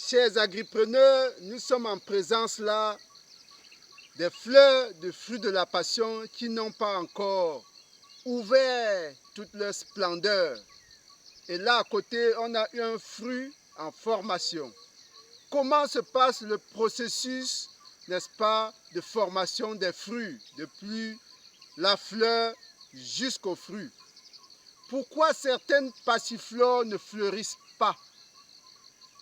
Chers agripreneurs, nous sommes en présence là des fleurs de fruits de la passion qui n'ont pas encore ouvert toute leur splendeur. Et là à côté, on a eu un fruit en formation. Comment se passe le processus, n'est-ce pas, de formation des fruits, depuis la fleur jusqu'au fruit? Pourquoi certaines passiflores ne fleurissent pas?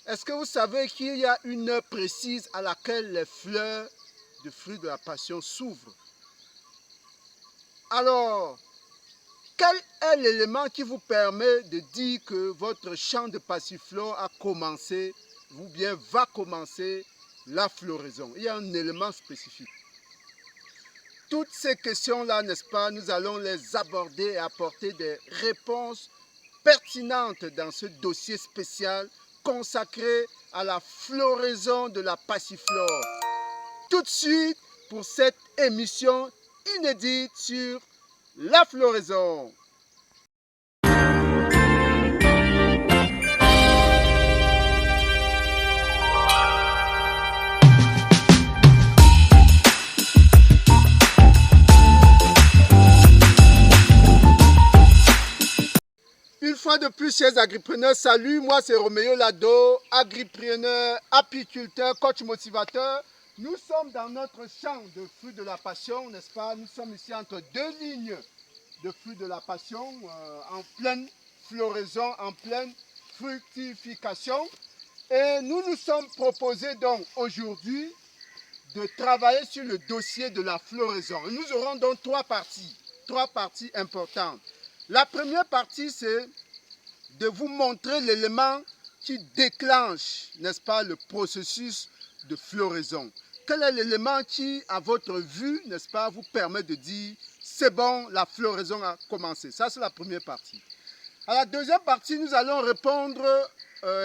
Est-ce que vous savez qu'il y a une heure précise à laquelle les fleurs de fruits de la passion s'ouvrent? Alors, quel est l'élément qui vous permet de dire que votre champ de passiflore a commencé ou bien va commencer la floraison? Il y a un élément spécifique. Toutes ces questions-là, n'est-ce pas, nous allons les aborder et apporter des réponses pertinentes dans ce dossier spécial consacré à la floraison de la passiflore. Tout de suite pour cette émission inédite sur la floraison. Une fois de plus, chers agripreneurs, salut, moi c'est Roméo Lado, agripreneur, apiculteur, coach motivateur. Nous sommes dans notre champ de fruits de la passion, n'est-ce pas? Nous sommes ici entre deux lignes de fruits de la passion, en pleine floraison, en pleine fructification. Et nous nous sommes proposés donc aujourd'hui de travailler sur le dossier de la floraison. Et nous aurons donc trois parties importantes. La première partie, c'est de vous montrer l'élément qui déclenche, n'est-ce pas, le processus de floraison. Quel est l'élément qui, à votre vue, n'est-ce pas, vous permet de dire c'est bon, la floraison a commencé. Ça, c'est la première partie. À la deuxième partie, nous allons répondre,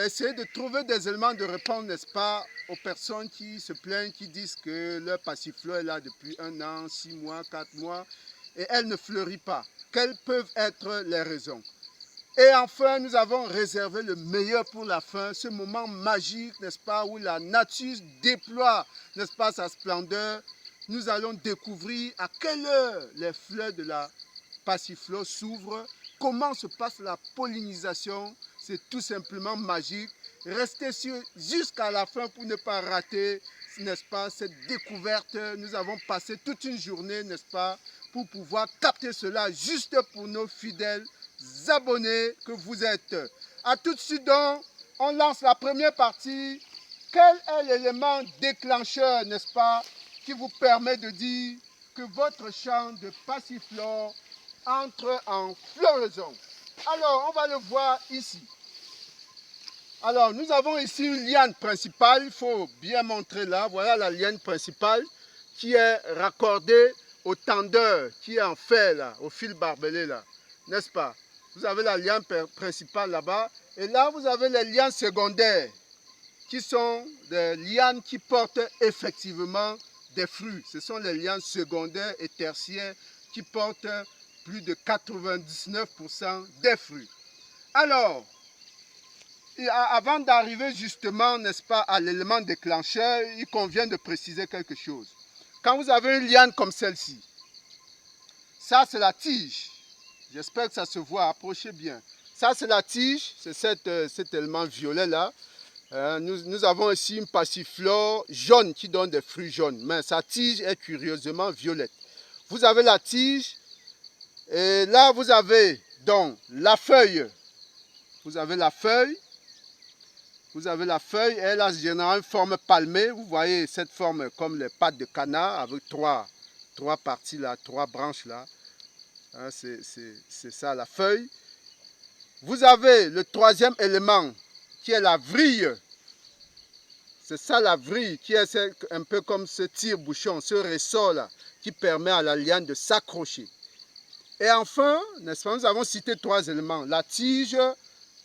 essayer de trouver des éléments de réponse, n'est-ce pas, aux personnes qui se plaignent, qui disent que leur passiflore est là depuis 1 an, 6 mois, 4 mois, et elle ne fleurit pas. Quelles peuvent être les raisons? Et enfin, nous avons réservé le meilleur pour la fin, ce moment magique, n'est-ce pas, où la nature déploie, n'est-ce pas, sa splendeur. Nous allons découvrir à quelle heure les fleurs de la passiflore s'ouvrent, comment se passe la pollinisation. C'est tout simplement magique. Restez jusqu'à la fin pour ne pas rater, n'est-ce pas, cette découverte. Nous avons passé toute une journée, n'est-ce pas, pour pouvoir capter cela juste pour nos fidèles abonnés que vous êtes. A tout de suite donc, on lance la première partie. Quel est l'élément déclencheur, n'est-ce pas, qui vous permet de dire que votre champ de passiflore entre en floraison? Alors, on va le voir ici. Alors, nous avons ici une liane principale, il faut bien montrer là. Voilà la liane principale qui est raccordée au tendeur, qui est en fer là, au fil barbelé là, n'est-ce pas? Vous avez la liane principale là-bas, et là vous avez les lianes secondaires, qui sont des lianes qui portent effectivement des fruits. Ce sont les lianes secondaires et tertiaires qui portent plus de 99% des fruits. Alors, avant d'arriver justement, n'est-ce pas, à l'élément déclencheur, il convient de préciser quelque chose. Quand vous avez une liane comme celle-ci, ça c'est la tige. J'espère que ça se voit, approchez bien. Ça c'est la tige, c'est cet élément violet là. Nous avons ici une passiflore jaune qui donne des fruits jaunes, mais sa tige est curieusement violette. Vous avez la tige, et là vous avez donc la feuille. Vous avez la feuille, et elle a généralement une forme palmée. Vous voyez cette forme comme les pattes de canard avec trois parties là, 3 branches là. Hein, c'est ça la feuille. Vous avez le troisième élément qui est la vrille. C'est ça la vrille qui est un peu comme ce tire-bouchon, ce ressort là qui permet à la liane de s'accrocher. Et enfin, n'est-ce pas, nous avons cité 3 éléments, la tige,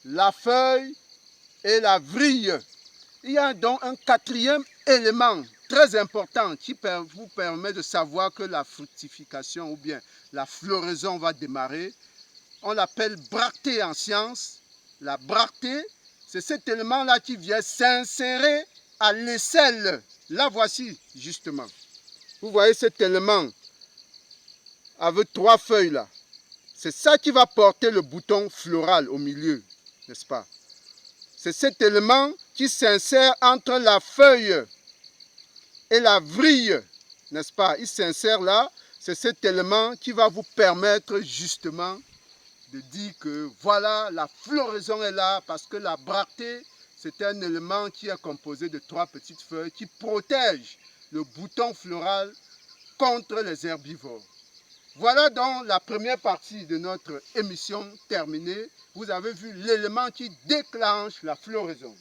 la feuille et la vrille. Il y a donc un 4e élément très important qui vous permet de savoir que la fructification ou bien la floraison va démarrer. On l'appelle bractée en science. La bractée, C'est cet élément-là qui vient s'insérer à l'aisselle. La voici, justement. Vous voyez cet élément avec 3 feuilles là. C'est ça qui va porter le bouton floral au milieu, n'est-ce pas? C'est cet élément qui s'insère entre la feuille et la vrille, n'est-ce pas? Il s'insère là. C'est cet élément qui va vous permettre justement de dire que voilà, la floraison est là parce que la bractée, c'est un élément qui est composé de 3 petites feuilles qui protègent le bouton floral contre les herbivores. Voilà donc la première partie de notre émission terminée. Vous avez vu l'élément qui déclenche la floraison.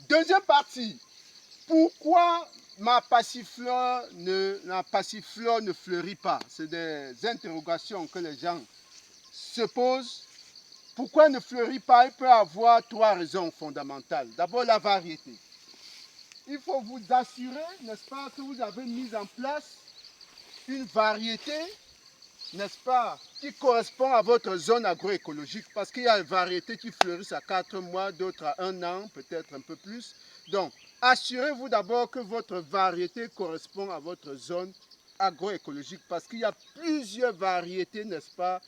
Deuxième partie, pourquoi ma passiflore ne fleurit pas? C'est des interrogations que les gens se posent. Pourquoi elle ne fleurit pas? Il peut y avoir 3 raisons fondamentales. D'abord, la variété. Il faut vous assurer, n'est-ce pas, que vous avez mis en place une variété, n'est-ce pas, qui correspond à votre zone agroécologique, parce qu'il y a des variétés qui fleurissent à 4 mois, d'autres à 1 an, peut-être un peu plus. Donc, assurez-vous d'abord que votre variété correspond à votre zone agroécologique, parce qu'il y a plusieurs variétés, n'est-ce pas,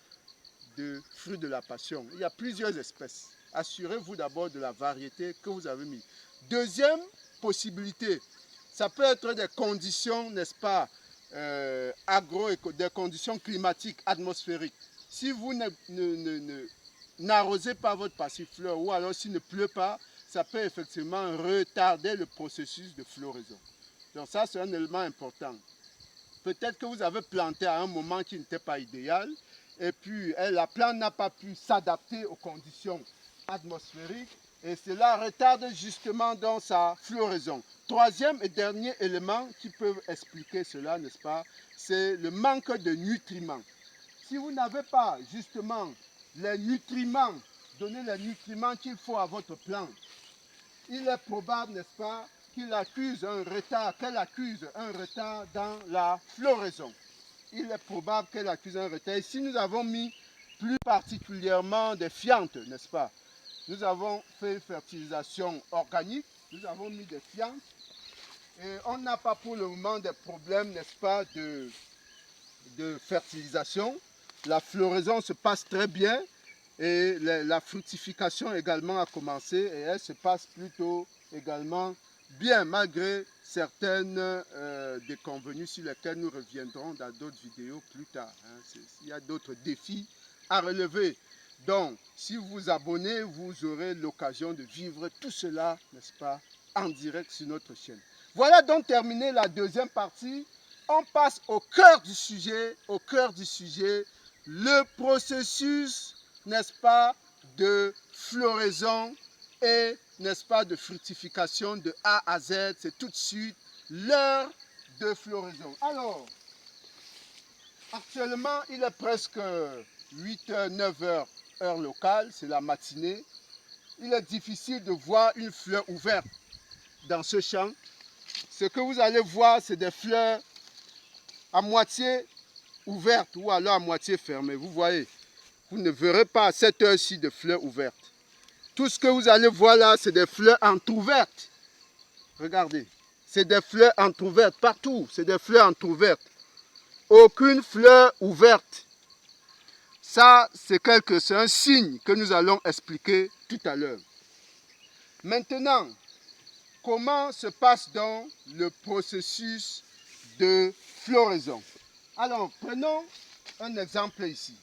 de fruits de la passion. Il y a plusieurs espèces. Assurez-vous d'abord de la variété que vous avez mis. Deuxième possibilité, ça peut être des conditions, n'est-ce pas, des conditions climatiques, atmosphériques. Si vous n'arrosez pas votre passiflore ou alors s'il ne pleut pas, ça peut effectivement retarder le processus de floraison. Donc ça, c'est un élément important. Peut-être que vous avez planté à un moment qui n'était pas idéal et puis la plante n'a pas pu s'adapter aux conditions atmosphériques et cela retarde justement dans sa floraison. Troisième et dernier élément qui peut expliquer cela, n'est-ce pas, c'est le manque de nutriments. Si vous n'avez pas justement les nutriments, donner les nutriments qu'il faut à votre plante, il est probable, n'est-ce pas, qu'elle accuse un retard dans la floraison. Il est probable qu'elle accuse un retard. Et si nous avons mis plus particulièrement des fientes, n'est-ce pas? Nous avons fait fertilisation organique, nous avons mis des fientes et on n'a pas pour le moment des problèmes, n'est-ce pas, de fertilisation. La floraison se passe très bien et la fructification également a commencé et elle se passe plutôt également bien malgré certaines déconvenues sur lesquelles nous reviendrons dans d'autres vidéos plus tard. Hein. Il y a d'autres défis à relever. Donc, si vous vous abonnez, vous aurez l'occasion de vivre tout cela, n'est-ce pas, en direct sur notre chaîne. Voilà donc terminé la deuxième partie. On passe au cœur du sujet, le processus, n'est-ce pas, de floraison et, n'est-ce pas, de fructification de A à Z. C'est tout de suite l'heure de floraison. Alors, actuellement, il est presque 8h, 9h, heure locale, c'est la matinée. Il est difficile de voir une fleur ouverte dans ce champ. Ce que vous allez voir, c'est des fleurs à moitié ouvertes ou alors à moitié fermées. Vous voyez, vous ne verrez pas à cette heure-ci de fleurs ouvertes. Tout ce que vous allez voir là, c'est des fleurs entrouvertes. Regardez, c'est des fleurs entrouvertes partout, c'est des fleurs entrouvertes. Aucune fleur ouverte. Ça, c'est un signe que nous allons expliquer tout à l'heure. Maintenant, comment se passe donc le processus de floraison? Alors, prenons un exemple ici.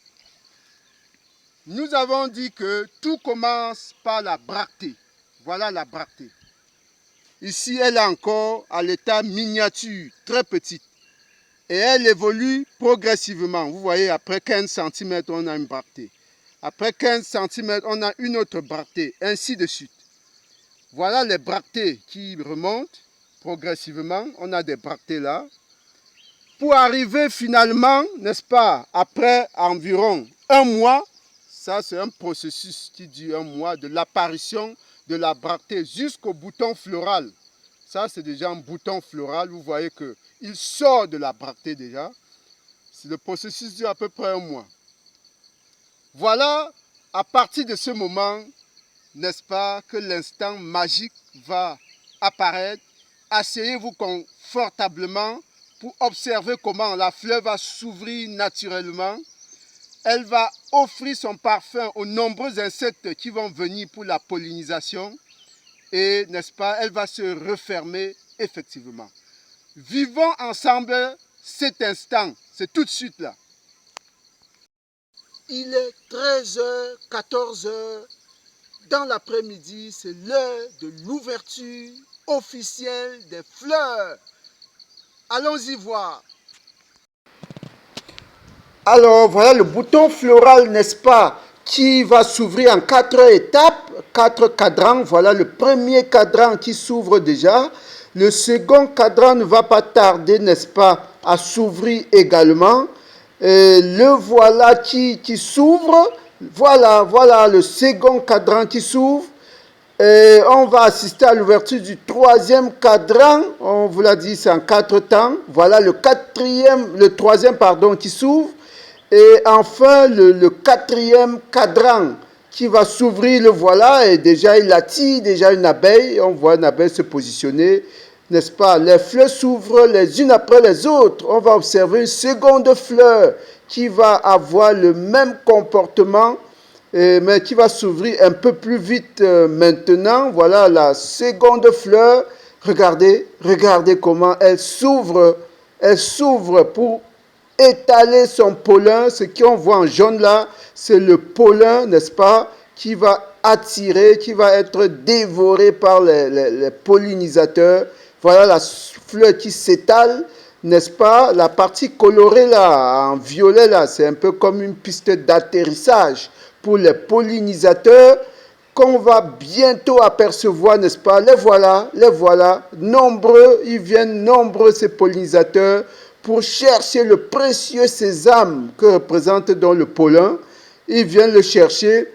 Nous avons dit que tout commence par la bractée. Voilà la bractée. Ici, elle est encore à l'état miniature, très petite. Et elle évolue progressivement. Vous voyez, après 15 cm, on a une bractée. Après 15 cm, on a une autre bractée, ainsi de suite. Voilà les bractées qui remontent progressivement. On a des bractées là. Pour arriver finalement, n'est-ce pas, après environ 1 mois, ça c'est un processus qui dure 1 mois, de l'apparition de la bractée jusqu'au bouton floral. Ça c'est déjà un bouton floral, vous voyez qu'il sort de la bractée déjà. Le processus dure à peu près 1 mois. Voilà, à partir de ce moment, n'est-ce pas, que l'instant magique va apparaître. Asseyez-vous confortablement pour observer comment la fleur va s'ouvrir naturellement. Elle va offrir son parfum aux nombreux insectes qui vont venir pour la pollinisation. Et, n'est-ce pas, elle va se refermer effectivement. Vivons ensemble cet instant, c'est tout de suite là. Il est 13h, 14h. Dans l'après-midi, c'est l'heure de l'ouverture officielle des fleurs. Allons-y voir. Alors, voilà le bouton floral, n'est-ce pas, qui va s'ouvrir en 4 étapes, 4 cadrans. Voilà le premier cadran qui s'ouvre déjà. Le second cadran ne va pas tarder, n'est-ce pas, à s'ouvrir également. Et le voilà qui s'ouvre. Voilà le second cadran qui s'ouvre. Et on va assister à l'ouverture du troisième cadran. On vous l'a dit, c'est en 4 temps. Voilà le troisième qui s'ouvre. Et enfin, le quatrième cadran qui va s'ouvrir, le voilà, et déjà il attire déjà une abeille. On voit une abeille se positionner, n'est-ce pas? Les fleurs s'ouvrent les unes après les autres. On va observer une seconde fleur qui va avoir le même comportement, mais qui va s'ouvrir un peu plus vite maintenant. Voilà la seconde fleur. Regardez comment elle s'ouvre. Elle s'ouvre pour étaler son pollen. Ce qu'on voit en jaune là, c'est le pollen, n'est-ce pas, qui va attirer, qui va être dévoré par les pollinisateurs. Voilà la fleur qui s'étale, n'est-ce pas? La partie colorée là, en violet là, c'est un peu comme une piste d'atterrissage pour les pollinisateurs qu'on va bientôt apercevoir, n'est-ce pas? Les voilà, nombreux, ils viennent nombreux ces pollinisateurs pour chercher le précieux sésame que représente donc le pollen. Ils viennent le chercher.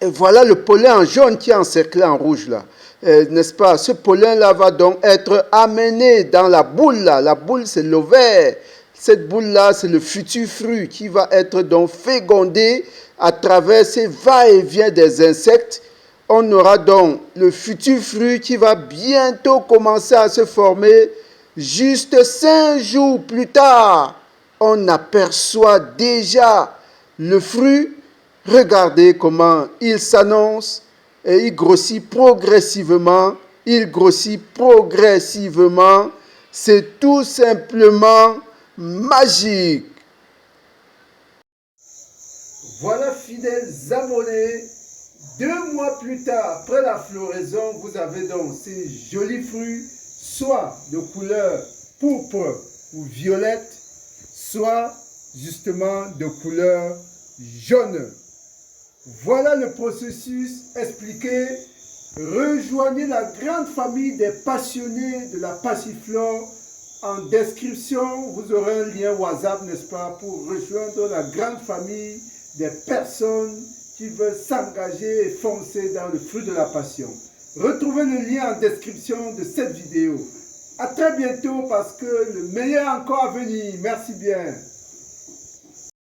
Et voilà le pollen en jaune qui est encerclé en rouge là. N'est-ce pas? Ce pollen-là va donc être amené dans la boule là. La boule, c'est l'ovaire. Cette boule-là, c'est le futur fruit qui va être donc fécondé à travers ces va-et-vient des insectes. On aura donc le futur fruit qui va bientôt commencer à se former. Juste 5 jours plus tard, on aperçoit déjà le fruit. Regardez comment il s'annonce et il grossit progressivement. C'est tout simplement magique. Voilà, fidèles abonnés, 2 mois plus tard, après la floraison, vous avez donc ces jolis fruits, soit de couleur pourpre ou violette, soit justement de couleur jaune. Voilà le processus expliqué. Rejoignez la grande famille des passionnés de la passiflore. En description, vous aurez un lien WhatsApp, n'est-ce pas, pour rejoindre la grande famille des personnes qui veulent s'engager et foncer dans le fruit de la passion. Retrouvez le lien en description de cette vidéo. À très bientôt parce que le meilleur encore à venir. Merci bien.